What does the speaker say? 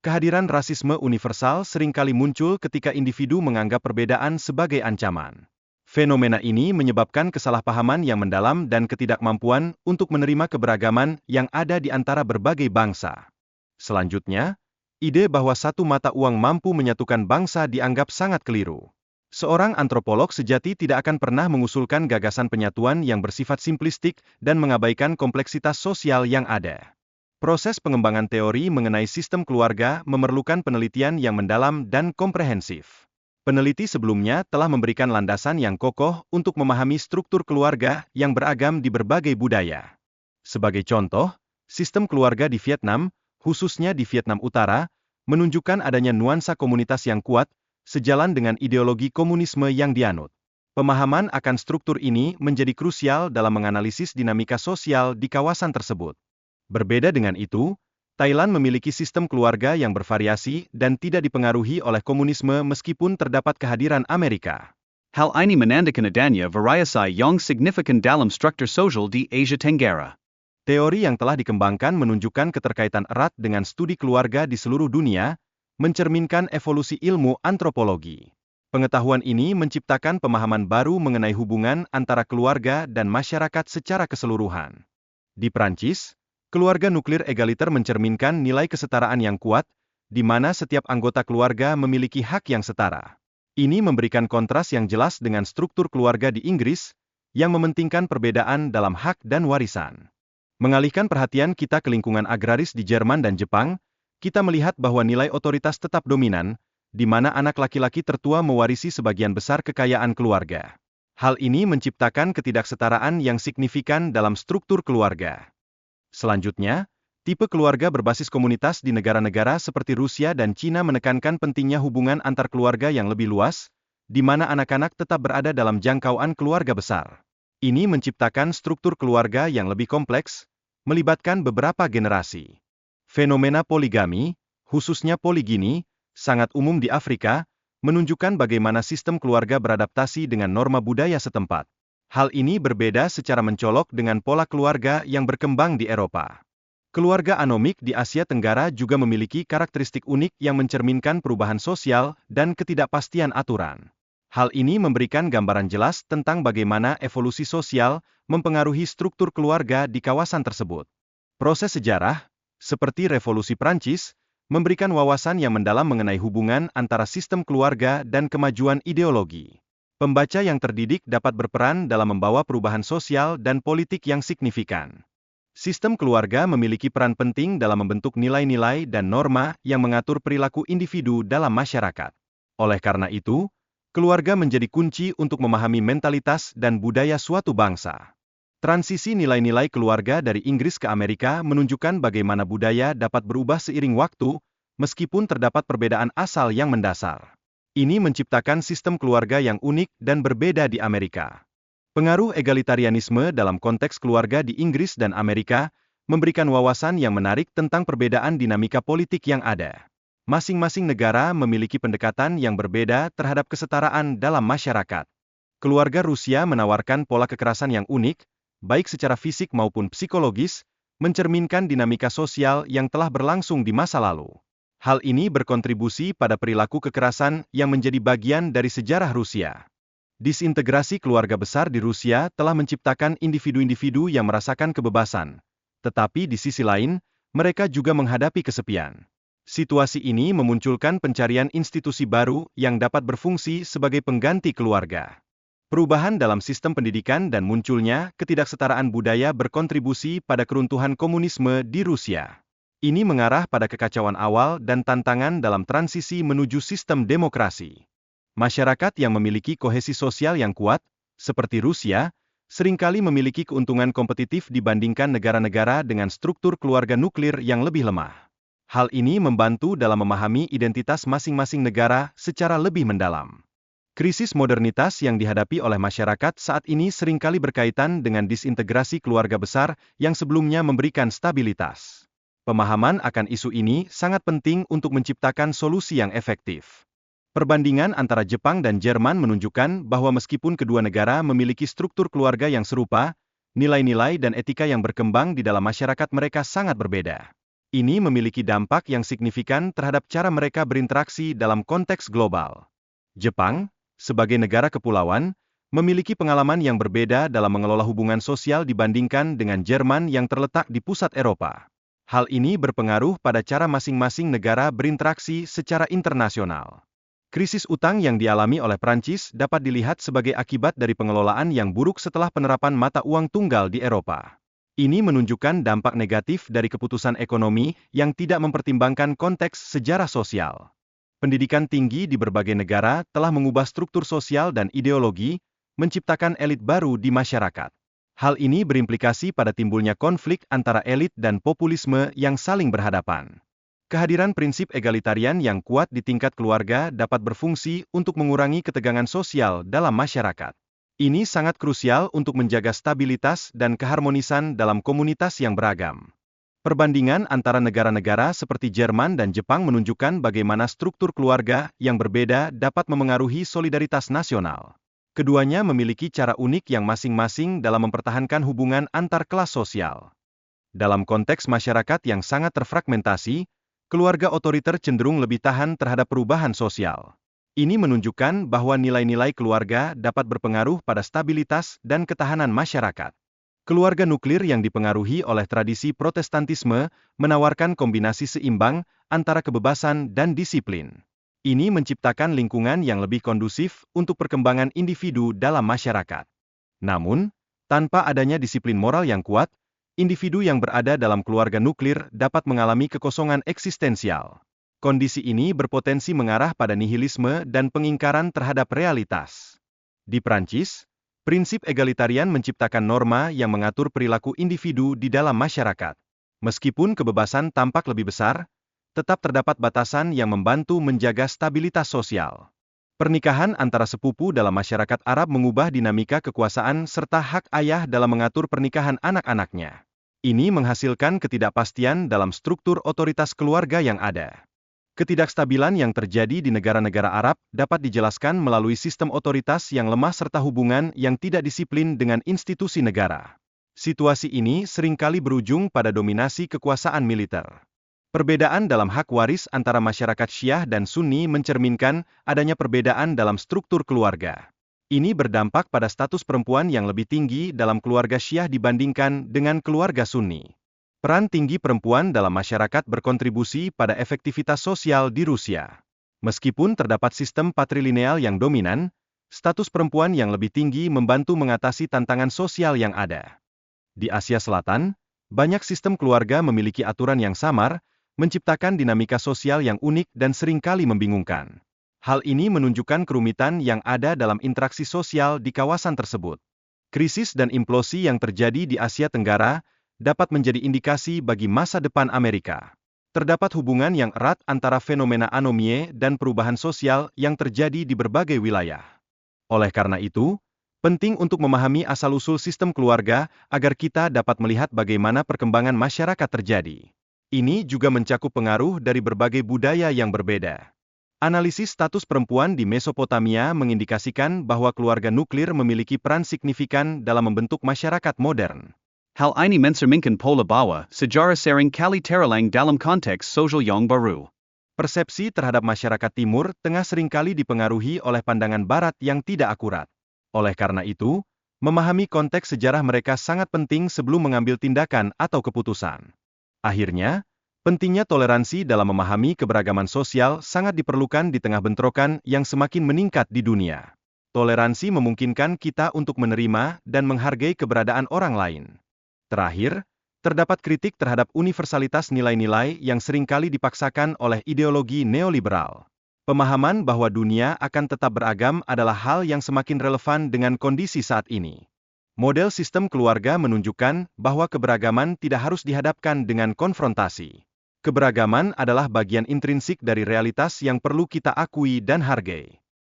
Kehadiran rasisme universal seringkali muncul ketika individu menganggap perbedaan sebagai ancaman. Fenomena ini menyebabkan kesalahpahaman yang mendalam dan ketidakmampuan untuk menerima keberagaman yang ada di antara berbagai bangsa. Selanjutnya, ide bahwa satu mata uang mampu menyatukan bangsa dianggap sangat keliru. Seorang antropolog sejati tidak akan pernah mengusulkan gagasan penyatuan yang bersifat simplistik dan mengabaikan kompleksitas sosial yang ada. Proses pengembangan teori mengenai sistem keluarga memerlukan penelitian yang mendalam dan komprehensif. Peneliti sebelumnya telah memberikan landasan yang kokoh untuk memahami struktur keluarga yang beragam di berbagai budaya. Sebagai contoh, sistem keluarga di Vietnam, khususnya di Vietnam Utara, menunjukkan adanya nuansa komunitas yang kuat, sejalan dengan ideologi komunisme yang dianut. Pemahaman akan struktur ini menjadi krusial dalam menganalisis dinamika sosial di kawasan tersebut. Berbeda dengan itu, Thailand memiliki sistem keluarga yang bervariasi dan tidak dipengaruhi oleh komunisme meskipun terdapat kehadiran Amerika. Hal ini menandakan adanya variasi yang signifikan dalam struktur sosial di Asia Tenggara. Teori yang telah dikembangkan menunjukkan keterkaitan erat dengan studi keluarga di seluruh dunia, mencerminkan evolusi ilmu antropologi. Pengetahuan ini menciptakan pemahaman baru mengenai hubungan antara keluarga dan masyarakat secara keseluruhan. Di Prancis, keluarga nuklir egaliter mencerminkan nilai kesetaraan yang kuat, di mana setiap anggota keluarga memiliki hak yang setara. Ini memberikan kontras yang jelas dengan struktur keluarga di Inggris, yang mementingkan perbedaan dalam hak dan warisan. Mengalihkan perhatian kita ke lingkungan agraris di Jerman dan Jepang, kita melihat bahwa nilai otoritas tetap dominan, di mana anak laki-laki tertua mewarisi sebagian besar kekayaan keluarga. Hal ini menciptakan ketidaksetaraan yang signifikan dalam struktur keluarga. Selanjutnya, tipe keluarga berbasis komunitas di negara-negara seperti Rusia dan Cina menekankan pentingnya hubungan antar keluarga yang lebih luas, di mana anak-anak tetap berada dalam jangkauan keluarga besar. Ini menciptakan struktur keluarga yang lebih kompleks, melibatkan beberapa generasi. Fenomena poligami, khususnya poligini, sangat umum di Afrika, menunjukkan bagaimana sistem keluarga beradaptasi dengan norma budaya setempat. Hal ini berbeda secara mencolok dengan pola keluarga yang berkembang di Eropa. Keluarga anomik di Asia Tenggara juga memiliki karakteristik unik yang mencerminkan perubahan sosial dan ketidakpastian aturan. Hal ini memberikan gambaran jelas tentang bagaimana evolusi sosial mempengaruhi struktur keluarga di kawasan tersebut. Proses sejarah, seperti Revolusi Prancis, memberikan wawasan yang mendalam mengenai hubungan antara sistem keluarga dan kemajuan ideologi. Pembaca yang terdidik dapat berperan dalam membawa perubahan sosial dan politik yang signifikan. Sistem keluarga memiliki peran penting dalam membentuk nilai-nilai dan norma yang mengatur perilaku individu dalam masyarakat. Oleh karena itu, keluarga menjadi kunci untuk memahami mentalitas dan budaya suatu bangsa. Transisi nilai-nilai keluarga dari Inggris ke Amerika menunjukkan bagaimana budaya dapat berubah seiring waktu, meskipun terdapat perbedaan asal yang mendasar. Ini menciptakan sistem keluarga yang unik dan berbeda di Amerika. Pengaruh egalitarianisme dalam konteks keluarga di Inggris dan Amerika memberikan wawasan yang menarik tentang perbedaan dinamika politik yang ada. Masing-masing negara memiliki pendekatan yang berbeda terhadap kesetaraan dalam masyarakat. Keluarga Rusia menawarkan pola kekerasan yang unik, baik secara fisik maupun psikologis, mencerminkan dinamika sosial yang telah berlangsung di masa lalu. Hal ini berkontribusi pada perilaku kekerasan yang menjadi bagian dari sejarah Rusia. Disintegrasi keluarga besar di Rusia telah menciptakan individu-individu yang merasakan kebebasan, tetapi di sisi lain, mereka juga menghadapi kesepian. Situasi ini memunculkan pencarian institusi baru yang dapat berfungsi sebagai pengganti keluarga. Perubahan dalam sistem pendidikan dan munculnya ketidaksetaraan budaya berkontribusi pada keruntuhan komunisme di Rusia. Ini mengarah pada kekacauan awal dan tantangan dalam transisi menuju sistem demokrasi. Masyarakat yang memiliki kohesi sosial yang kuat, seperti Rusia, seringkali memiliki keuntungan kompetitif dibandingkan negara-negara dengan struktur keluarga nuklir yang lebih lemah. Hal ini membantu dalam memahami identitas masing-masing negara secara lebih mendalam. Krisis modernitas yang dihadapi oleh masyarakat saat ini seringkali berkaitan dengan disintegrasi keluarga besar yang sebelumnya memberikan stabilitas. Pemahaman akan isu ini sangat penting untuk menciptakan solusi yang efektif. Perbandingan antara Jepang dan Jerman menunjukkan bahwa meskipun kedua negara memiliki struktur keluarga yang serupa, nilai-nilai dan etika yang berkembang di dalam masyarakat mereka sangat berbeda. Ini memiliki dampak yang signifikan terhadap cara mereka berinteraksi dalam konteks global. Jepang, sebagai negara kepulauan, memiliki pengalaman yang berbeda dalam mengelola hubungan sosial dibandingkan dengan Jerman yang terletak di pusat Eropa. Hal ini berpengaruh pada cara masing-masing negara berinteraksi secara internasional. Krisis utang yang dialami oleh Prancis dapat dilihat sebagai akibat dari pengelolaan yang buruk setelah penerapan mata uang tunggal di Eropa. Ini menunjukkan dampak negatif dari keputusan ekonomi yang tidak mempertimbangkan konteks sejarah sosial. Pendidikan tinggi di berbagai negara telah mengubah struktur sosial dan ideologi, menciptakan elit baru di masyarakat. Hal ini berimplikasi pada timbulnya konflik antara elit dan populisme yang saling berhadapan. Kehadiran prinsip egalitarian yang kuat di tingkat keluarga dapat berfungsi untuk mengurangi ketegangan sosial dalam masyarakat. Ini sangat krusial untuk menjaga stabilitas dan keharmonisan dalam komunitas yang beragam. Perbandingan antara negara-negara seperti Jerman dan Jepang menunjukkan bagaimana struktur keluarga yang berbeda dapat memengaruhi solidaritas nasional. Keduanya memiliki cara unik yang masing-masing dalam mempertahankan hubungan antar kelas sosial. Dalam konteks masyarakat yang sangat terfragmentasi, keluarga otoriter cenderung lebih tahan terhadap perubahan sosial. Ini menunjukkan bahwa nilai-nilai keluarga dapat berpengaruh pada stabilitas dan ketahanan masyarakat. Keluarga nuklir yang dipengaruhi oleh tradisi Protestantisme menawarkan kombinasi seimbang antara kebebasan dan disiplin. Ini menciptakan lingkungan yang lebih kondusif untuk perkembangan individu dalam masyarakat. Namun, tanpa adanya disiplin moral yang kuat, individu yang berada dalam keluarga nuklir dapat mengalami kekosongan eksistensial. Kondisi ini berpotensi mengarah pada nihilisme dan pengingkaran terhadap realitas. Di Prancis, prinsip egalitarian menciptakan norma yang mengatur perilaku individu di dalam masyarakat. Meskipun kebebasan tampak lebih besar, tetap terdapat batasan yang membantu menjaga stabilitas sosial. Pernikahan antara sepupu dalam masyarakat Arab mengubah dinamika kekuasaan serta hak ayah dalam mengatur pernikahan anak-anaknya. Ini menghasilkan ketidakpastian dalam struktur otoritas keluarga yang ada. Ketidakstabilan yang terjadi di negara-negara Arab dapat dijelaskan melalui sistem otoritas yang lemah serta hubungan yang tidak disiplin dengan institusi negara. Situasi ini seringkali berujung pada dominasi kekuasaan militer. Perbedaan dalam hak waris antara masyarakat Syiah dan Sunni mencerminkan adanya perbedaan dalam struktur keluarga. Ini berdampak pada status perempuan yang lebih tinggi dalam keluarga Syiah dibandingkan dengan keluarga Sunni. Peran tinggi perempuan dalam masyarakat berkontribusi pada efektivitas sosial di Rusia. Meskipun terdapat sistem patrilineal yang dominan, status perempuan yang lebih tinggi membantu mengatasi tantangan sosial yang ada. Di Asia Selatan, banyak sistem keluarga memiliki aturan yang samar, menciptakan dinamika sosial yang unik dan seringkali membingungkan. Hal ini menunjukkan kerumitan yang ada dalam interaksi sosial di kawasan tersebut. Krisis dan implosi yang terjadi di Asia Tenggara dapat menjadi indikasi bagi masa depan Amerika. Terdapat hubungan yang erat antara fenomena anomie dan perubahan sosial yang terjadi di berbagai wilayah. Oleh karena itu, penting untuk memahami asal-usul sistem keluarga agar kita dapat melihat bagaimana perkembangan masyarakat terjadi. Ini juga mencakup pengaruh dari berbagai budaya yang berbeda. Analisis status perempuan di Mesopotamia mengindikasikan bahwa keluarga nuklir memiliki peran signifikan dalam membentuk masyarakat modern. Hal ini mencerminkan pola bahwa sejarah sering kali terulang dalam konteks sosial yang baru. Persepsi terhadap masyarakat Timur Tengah seringkali dipengaruhi oleh pandangan Barat yang tidak akurat. Oleh karena itu, memahami konteks sejarah mereka sangat penting sebelum mengambil tindakan atau keputusan. Akhirnya, pentingnya toleransi dalam memahami keberagaman sosial sangat diperlukan di tengah bentrokan yang semakin meningkat di dunia. Toleransi memungkinkan kita untuk menerima dan menghargai keberadaan orang lain. Terakhir, terdapat kritik terhadap universalitas nilai-nilai yang seringkali dipaksakan oleh ideologi neoliberal. Pemahaman bahwa dunia akan tetap beragam adalah hal yang semakin relevan dengan kondisi saat ini. Model sistem keluarga menunjukkan bahwa keberagaman tidak harus dihadapkan dengan konfrontasi. Keberagaman adalah bagian intrinsik dari realitas yang perlu kita akui dan hargai.